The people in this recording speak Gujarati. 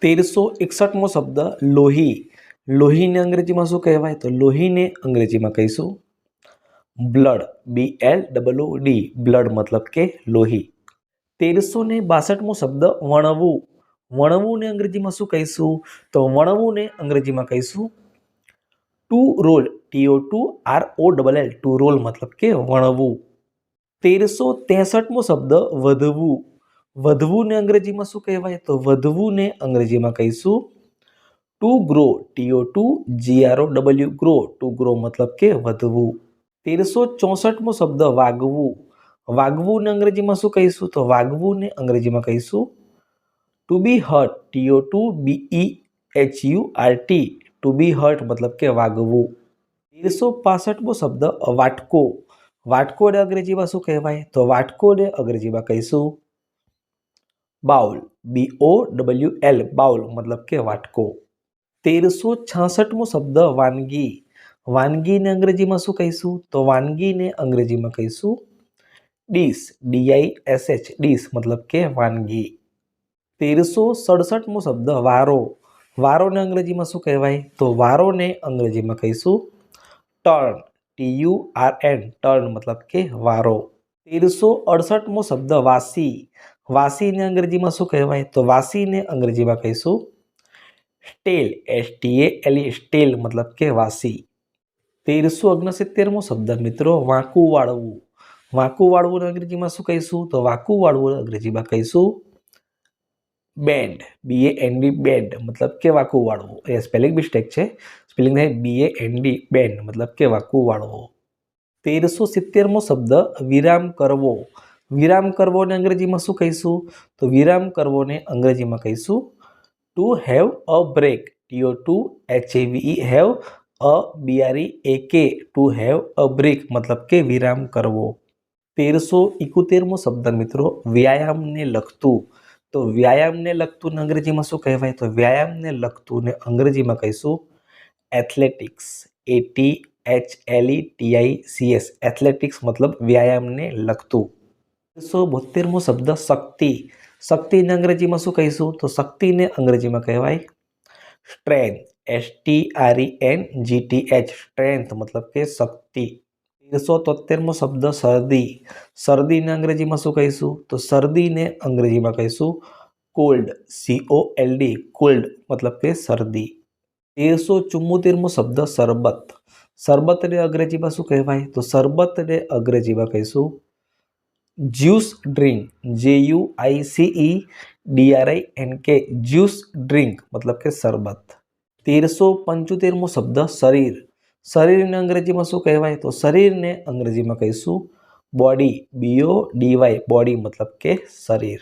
1361મો શબ્દ લોહી. લોહીને અંગ્રેજીમાં શું કહેવાય? તો લોહીને અંગ્રેજીમાં કહીશું બ્લડ. BLOOD. બ્લડ મતલબ કે લોહી. 1362મો શબ્દ વણવું. વણવુંને અંગ્રેજીમાં શું કહીશું? તો વણવુંને અંગ્રેજીમાં કહીશું to roll. TOROLL. To roll મતલબ કે વણવું. 1363મો શબ્દ વધવું. વધવુંને અંગ્રેજીમાં શું કહેવાય? તો વધવુંને અંગ્રેજીમાં કહીશું two grow. TOGROW. Grow. Two grow મતલબ કે વધવું. 1364મો શબ્દ વાગવું. વાગવુંને અંગ્રેજીમાં શું કહીશું? તો વાગવુંને અંગ્રેજીમાં કહીશું ટુ બી હર્ટ. TOTOBEHURT. ટુ બી હર્ટ મતલબ કે વાગવું. 1365મો શબ્દ વાટકો. વાટકોને અંગ્રેજીમાં શું કહેવાય? તો વાટકોને અંગ્રેજીમાં કહીશું બાઉલ. BOWL. બાઉલ મતલબ કે વાટકો. 1366મો શબ્દ વાનગી. વાનગીને અંગ્રેજીમાં શું કહીશું? તો વાનગીને અંગ્રેજીમાં કહીશું ડીશ. DISH. ડીશ મતલબ કે વાનગી. 1367મો શબ્દ વારો. વારોને અંગ્રેજીમાં શું કહેવાય? તો વારોને અંગ્રેજીમાં કહીશું ટર્ન. TURN. ટર્ન મતલબ કે વારો. 1368મો શબ્દ વાસી. વાસીને અંગ્રેજીમાં શું કહેવાય? તો વાસીને અંગ્રેજીમાં કહીશું સ્ટેલ. STALE. સ્ટેલ મતલબ કે વાસી. 1369મો શબ્દ મિત્રો વાંકું વાળવું. વાંકું વાળવું અંગ્રેજીમાં શું કહીશું? તો વાંકું વાળવું અંગ્રેજીમાં કહીશું બેન્ડ. BAND. બેન્ડ મતલબ કે વાંકું વાળવું. એ સ્પેલિંગ મિસ્ટેક છે. સ્પેલિંગ થાય BAND. બેન્ડ મતલબ કે વાંકું વાળવું. 1370મો શબ્દ વિરામ કરવો. વિરામ કરવોને અંગ્રેજીમાં શું કહીશું? તો વિરામ કરવોને અંગ્રેજીમાં કહીશું to have a break. TOTOHAVE. Have a BREAK. To have a break મતલબ કે વિરામ કરવો. 1371મો શબ્દ મિત્રો વ્યાયામને લગતું. તો વ્યાયામને લગતું અંગ્રેજીમાં શું કહેવાય? તો વ્યાયામને લગતું અંગ્રેજીમાં કહીશું એથ્લેટિક્સ. ATHLETICS. એથ્લેટિક્સ મતલબ વ્યાયામને લગતું. 1372મો શબ્દ શક્તિ. શક્તિને અંગ્રેજીમાં શું કહીશું? તો શક્તિને અંગ્રેજીમાં કહેવાય સ્ટ્રેન્થ. STRENGTH. સ્ટ્રેન્થ મતલબ કે શક્તિ. 1373મો શબ્દ શરદી. શરદીને અંગ્રેજીમાં શું કહીશું? તો શરદીને અંગ્રેજીમાં કહીશું કોલ્ડ. COLD. કોલ્ડ મતલબ કે શરદી. 1374મો શબ્દ શરબત. શરબતને અંગ્રેજીમાં શું કહેવાય? તો શરબતને અંગ્રેજીમાં કહીશું juice drink. JUICE DRINK. Juice drink મતલબ કે શરબત. 1375મો શબ્દ શરીર. શરીરને અંગ્રેજીમાં શું કહેવાય? તો શરીરને અંગ્રેજીમાં કહીશું બોડી. BODY. બોડી મતલબ કે શરીર.